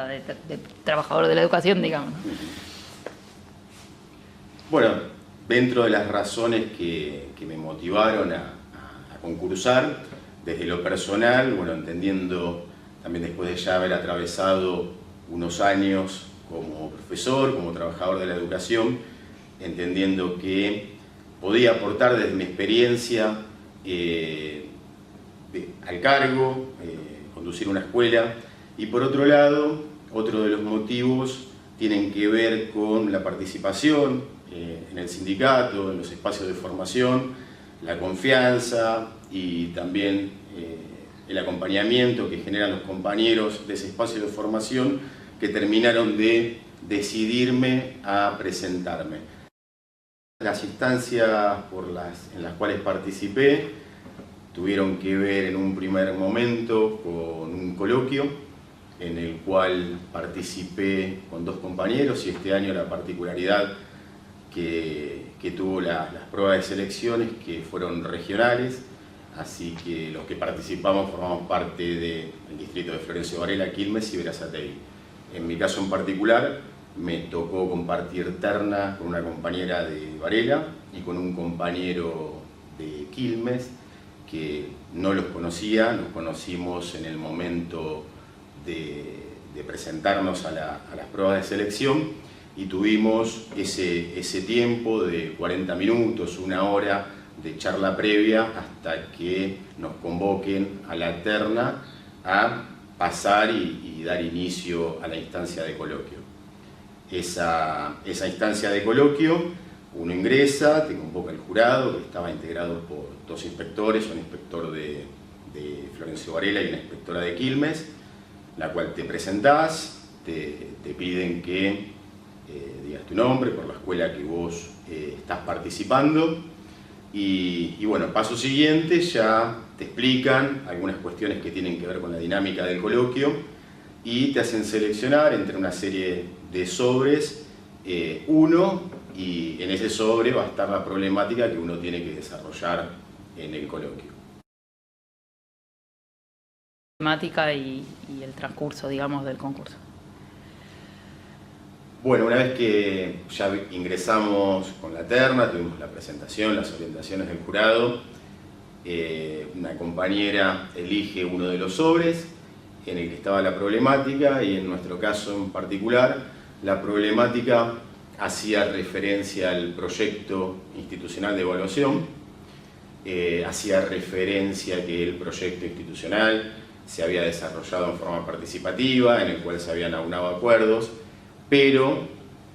de trabajador de la educación, digamos. Bueno, dentro de las razones que me motivaron a concursar, desde lo personal, bueno, entendiendo también después de ya haber atravesado unos años como profesor, como trabajador de la educación, entendiendo que podía aportar desde mi experiencia al cargo, conducir una escuela, y por otro lado, otro de los motivos tienen que ver con la participación en el sindicato, en los espacios de formación, la confianza y también el acompañamiento que generan los compañeros de ese espacio de formación que terminaron de decidirme a presentarme. Las instancias en las cuales participé tuvieron que ver en un primer momento con un coloquio en el cual participé con 2 compañeros, y este año la particularidad que tuvo las pruebas de selecciones que fueron regionales, así que los que participamos formamos parte del distrito de Florencio Varela, Quilmes y Berazategui. En mi caso en particular me tocó compartir terna con una compañera de Varela y con un compañero de Quilmes que no los conocía, nos conocimos en el momento de presentarnos a las pruebas de selección, y tuvimos ese tiempo de 40 minutos, 1 hora de charla previa hasta que nos convoquen a la terna a pasar y dar inicio a la instancia de coloquio. Esa instancia de coloquio, uno ingresa, te convoca el jurado, que estaba integrado por 2 inspectores, un inspector de Florencio Varela y una inspectora de Quilmes, la cual te presentás, te piden que digas tu nombre por la escuela que vos estás participando, y bueno, paso siguiente ya te explican algunas cuestiones que tienen que ver con la dinámica del coloquio y te hacen seleccionar entre una serie de sobres uno, y en ese sobre va a estar la problemática que uno tiene que desarrollar en el coloquio. Temática y el transcurso, digamos, del concurso. Bueno, una vez que ya ingresamos con la terna, tuvimos la presentación, las orientaciones del jurado, una compañera elige uno de los sobres en el que estaba la problemática, y en nuestro caso en particular, la problemática hacía referencia al proyecto institucional de evaluación, hacía referencia a que el proyecto institucional se había desarrollado en forma participativa, en el cual se habían aunado acuerdos, pero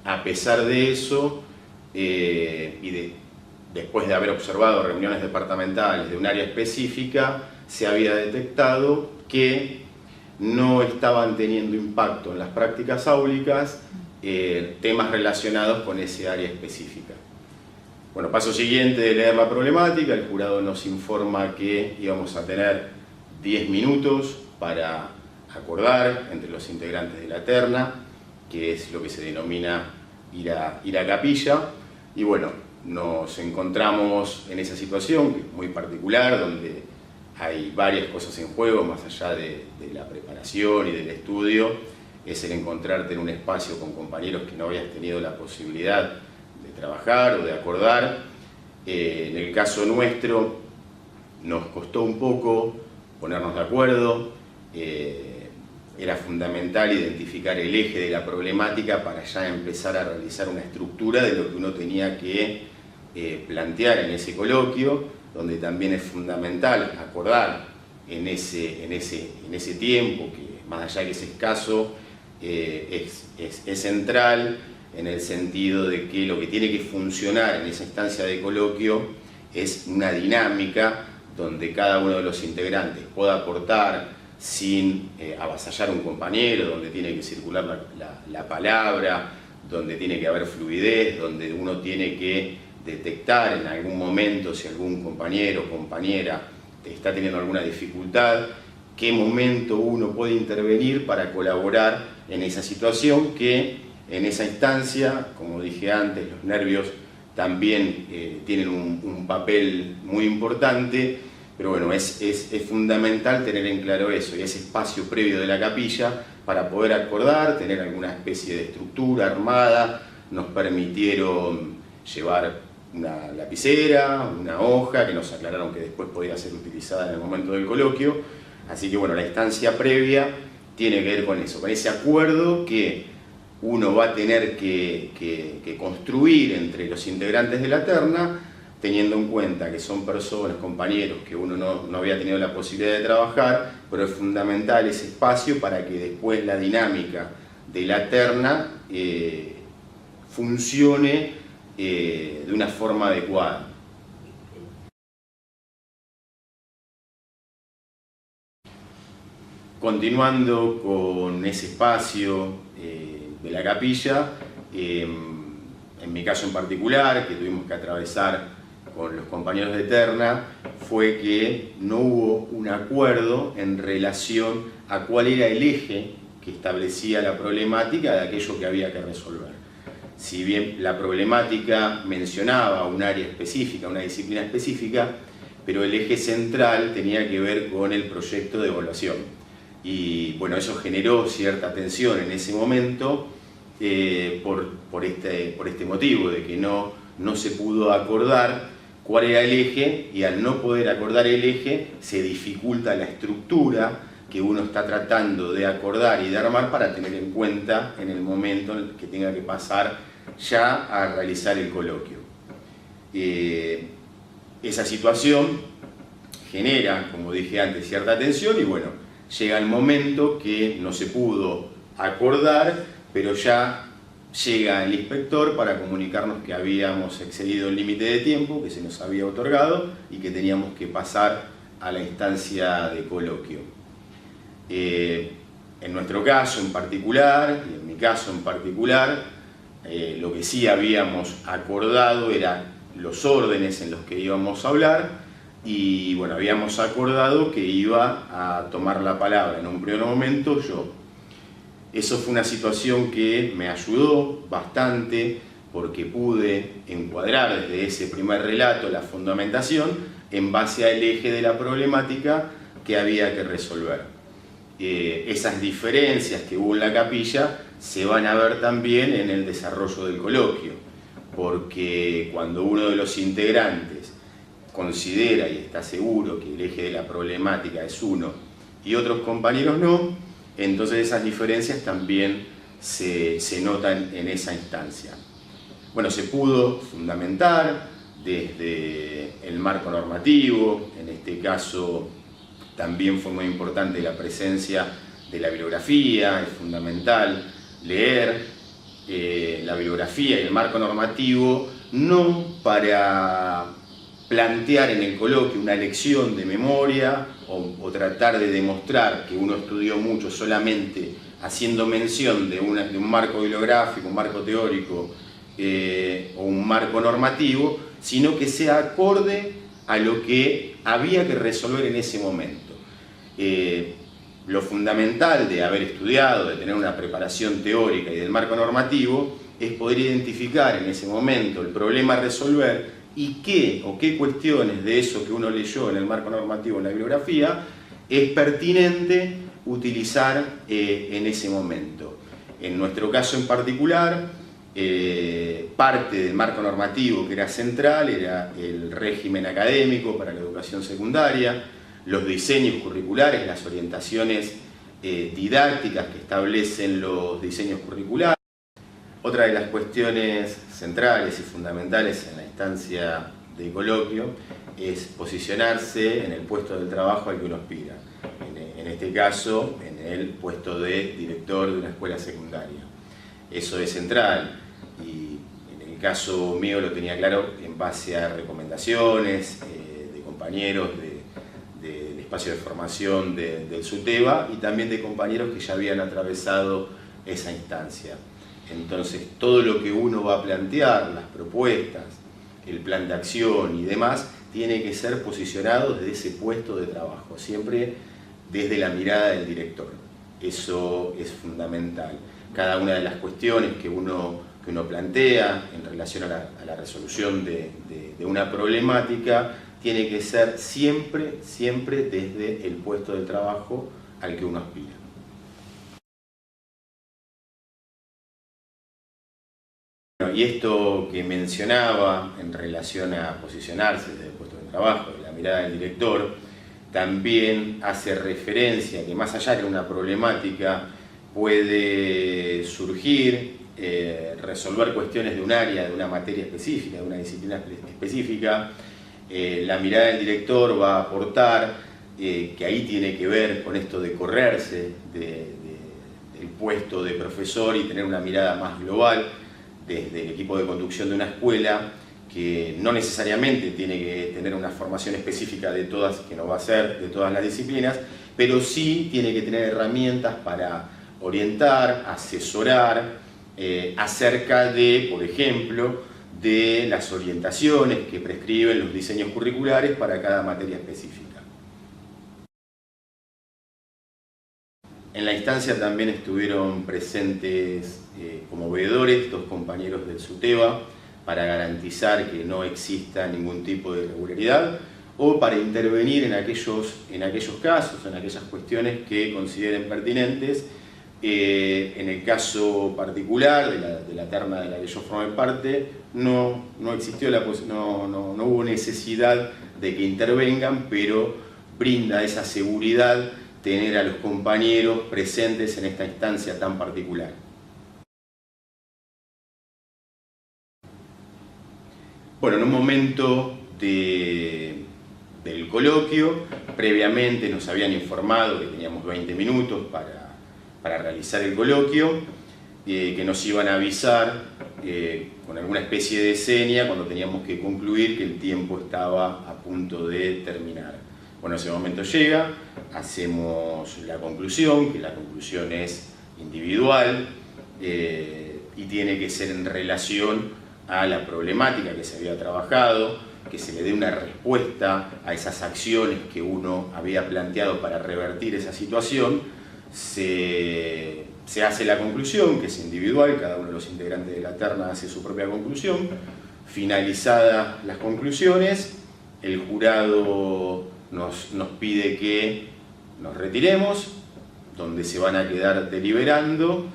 a pesar de eso, después de haber observado reuniones departamentales de un área específica, se había detectado que no estaban teniendo impacto en las prácticas áulicas temas relacionados con ese área específica. Bueno, paso siguiente de leer la problemática, el jurado nos informa que íbamos a tener 10 minutos para acordar entre los integrantes de la terna, que es lo que se denomina ir a capilla, y bueno, nos encontramos en esa situación que es muy particular, donde hay varias cosas en juego, más allá de la preparación y del estudio, es el encontrarte en un espacio con compañeros que no habías tenido la posibilidad de trabajar o de acordar. En el caso nuestro nos costó un poco ponernos de acuerdo, era fundamental identificar el eje de la problemática para ya empezar a realizar una estructura de lo que uno tenía que plantear en ese coloquio, donde también es fundamental acordar en ese tiempo, que más allá de que es escaso, es central en el sentido de que lo que tiene que funcionar en esa instancia de coloquio es una dinámica donde cada uno de los integrantes pueda aportar sin avasallar a un compañero, donde tiene que circular la palabra, donde tiene que haber fluidez, donde uno tiene que detectar en algún momento si algún compañero o compañera está teniendo alguna dificultad, qué momento uno puede intervenir para colaborar en esa situación, que en esa instancia, como dije antes, los nervios también tienen un papel muy importante. Pero bueno, es fundamental tener en claro eso, y ese espacio previo de la capilla para poder acordar, tener alguna especie de estructura armada. Nos permitieron llevar una lapicera, una hoja, que nos aclararon que después podía ser utilizada en el momento del coloquio. Así que bueno, la instancia previa tiene que ver con eso, con ese acuerdo que uno va a tener que construir entre los integrantes de la terna, teniendo en cuenta que son personas, compañeros que uno no había tenido la posibilidad de trabajar, pero es fundamental ese espacio para que después la dinámica de la terna funcione de una forma adecuada. Continuando con ese espacio de la capilla, en mi caso en particular, que tuvimos que atravesar con los compañeros de terna, fue que no hubo un acuerdo en relación a cuál era el eje que establecía la problemática de aquello que había que resolver. Si bien la problemática mencionaba un área específica, una disciplina específica, pero el eje central tenía que ver con el proyecto de evaluación. Y bueno, eso generó cierta tensión en ese momento por este motivo de que no se pudo acordar cuál era el eje, y al no poder acordar el eje se dificulta la estructura que uno está tratando de acordar y de armar para tener en cuenta en el momento en el que tenga que pasar ya a realizar el coloquio. Esa situación genera, como dije antes, cierta tensión, y bueno, llega el momento que no se pudo acordar, pero ya llega el inspector para comunicarnos que habíamos excedido el límite de tiempo que se nos había otorgado y que teníamos que pasar a la instancia de coloquio. En nuestro caso en particular, y en mi caso en particular, lo que sí habíamos acordado eran los órdenes en los que íbamos a hablar, y bueno, habíamos acordado que iba a tomar la palabra en un primer momento yo. Eso fue una situación que me ayudó bastante porque pude encuadrar desde ese primer relato la fundamentación en base al eje de la problemática que había que resolver. Esas diferencias que hubo en la capilla se van a ver también en el desarrollo del coloquio, porque cuando uno de los integrantes considera y está seguro que el eje de la problemática es uno y otros compañeros no, entonces esas diferencias también se notan en esa instancia. Bueno, se pudo fundamentar desde el marco normativo. En este caso también fue muy importante la presencia de la bibliografía. Es fundamental leer la bibliografía y el marco normativo, no para plantear en el coloquio una lección de memoria o tratar de demostrar que uno estudió mucho solamente haciendo mención de un marco bibliográfico, un marco teórico o un marco normativo, sino que sea acorde a lo que había que resolver en ese momento. Lo fundamental de haber estudiado, de tener una preparación teórica y del marco normativo, es poder identificar en ese momento el problema a resolver y qué cuestiones de eso que uno leyó en el marco normativo, en la bibliografía, es pertinente utilizar en ese momento. En nuestro caso en particular, parte del marco normativo que era central era el régimen académico para la educación secundaria, los diseños curriculares, las orientaciones didácticas que establecen los diseños curriculares. Otra de las cuestiones centrales y fundamentales en la instancia de coloquio es posicionarse en el puesto del trabajo al que uno aspira. En este caso, en el puesto de director de una escuela secundaria. Eso es central, y en el caso mío lo tenía claro en base a recomendaciones de compañeros del espacio de formación del SUTEBA y también de compañeros que ya habían atravesado esa instancia. Entonces, todo lo que uno va a plantear, las propuestas, el plan de acción y demás, tiene que ser posicionado desde ese puesto de trabajo, siempre desde la mirada del director. Eso es fundamental. Cada una de las cuestiones que uno plantea en relación a la resolución de una problemática tiene que ser siempre desde el puesto de trabajo al que uno aspira. Y esto que mencionaba en relación a posicionarse desde el puesto de trabajo, de la mirada del director, también hace referencia a que más allá de una problemática puede surgir, resolver cuestiones de un área, de una materia específica, de una disciplina específica. La mirada del director va a aportar, que ahí tiene que ver con esto de correrse del puesto de profesor y tener una mirada más global desde el equipo de conducción de una escuela, que no necesariamente tiene que tener una formación específica de todas, que no va a ser de todas las disciplinas, pero sí tiene que tener herramientas para orientar, asesorar acerca de, por ejemplo, de las orientaciones que prescriben los diseños curriculares para cada materia específica. En la instancia también estuvieron presentes como veedores 2 compañeros del SUTEBA para garantizar que no exista ningún tipo de irregularidad o para intervenir en aquellos casos, en aquellas cuestiones que consideren pertinentes. En el caso particular de la terna de la que yo formé parte, no hubo necesidad de que intervengan, pero brinda esa seguridad tener a los compañeros presentes en esta instancia tan particular. Bueno, en un momento del coloquio, previamente nos habían informado que teníamos 20 minutos para realizar el coloquio, que nos iban a avisar con alguna especie de seña cuando teníamos que concluir que el tiempo estaba a punto de terminar. Bueno, ese momento llega, hacemos la conclusión, que la conclusión es individual y tiene que ser en relación a la problemática que se había trabajado, que se le dé una respuesta a esas acciones que uno había planteado para revertir esa situación. Se hace la conclusión, que es individual, cada uno de los integrantes de la terna hace su propia conclusión. Finalizadas las conclusiones, el jurado nos pide que nos retiremos, donde se van a quedar deliberando,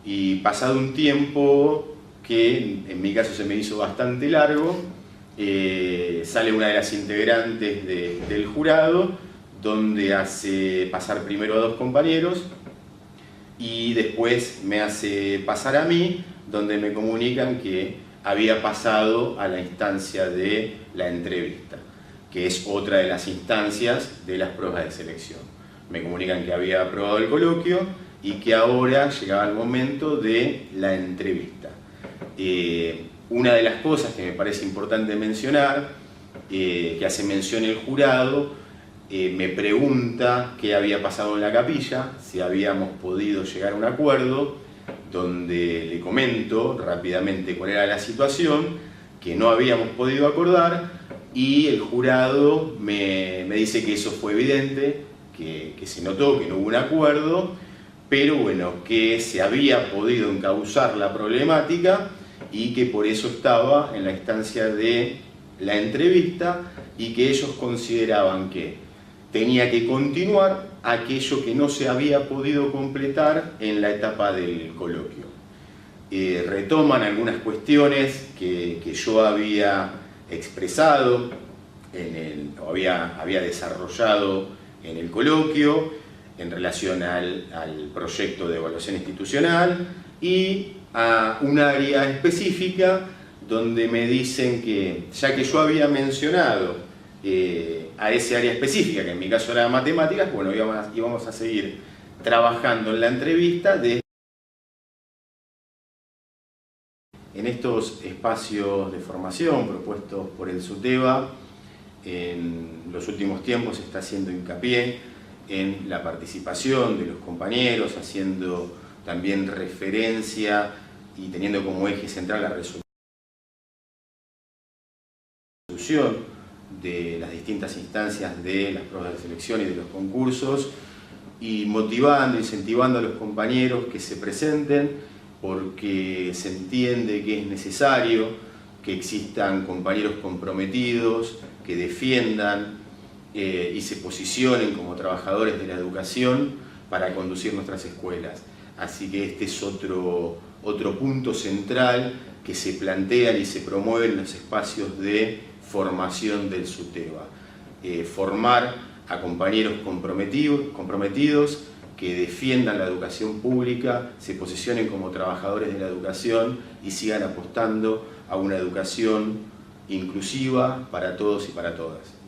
y pasado un tiempo que en mi caso se me hizo bastante largo, sale una de las integrantes del jurado, donde hace pasar primero a 2 compañeros y después me hace pasar a mí, donde me comunican que había pasado a la instancia de la entrevista, que es otra de las instancias de las pruebas de selección. Me comunican que había aprobado el coloquio y que ahora llegaba el momento de la entrevista. Una de las cosas que me parece importante mencionar, que hace mención el jurado, me pregunta qué había pasado en la capilla, si habíamos podido llegar a un acuerdo, donde le comento rápidamente cuál era la situación, que no habíamos podido acordar, y el jurado me dice que eso fue evidente, que se notó que no hubo un acuerdo, pero bueno, que se había podido encauzar la problemática y que por eso estaba en la instancia de la entrevista y que ellos consideraban que tenía que continuar aquello que no se había podido completar en la etapa del coloquio. Retoman algunas cuestiones que yo había expresado o había desarrollado en el coloquio en relación al proyecto de evaluación institucional y a un área específica donde me dicen que, ya que yo había mencionado a ese área específica, que en mi caso era matemáticas, bueno, íbamos a seguir trabajando en la entrevista en estos espacios de formación propuestos por el SUTEBA. En los últimos tiempos se está haciendo hincapié en la participación de los compañeros, haciendo también referencia y teniendo como eje central la resolución de las distintas instancias de las pruebas de selección y de los concursos, y motivando, incentivando a los compañeros que se presenten, porque se entiende que es necesario que existan compañeros comprometidos, que defiendan y se posicionen como trabajadores de la educación para conducir nuestras escuelas. Así que este es otro punto central que se plantean y se promueven en los espacios de formación del SUTEBA. Formar a compañeros comprometidos que defiendan la educación pública, se posicionen como trabajadores de la educación y sigan apostando a una educación inclusiva para todos y para todas.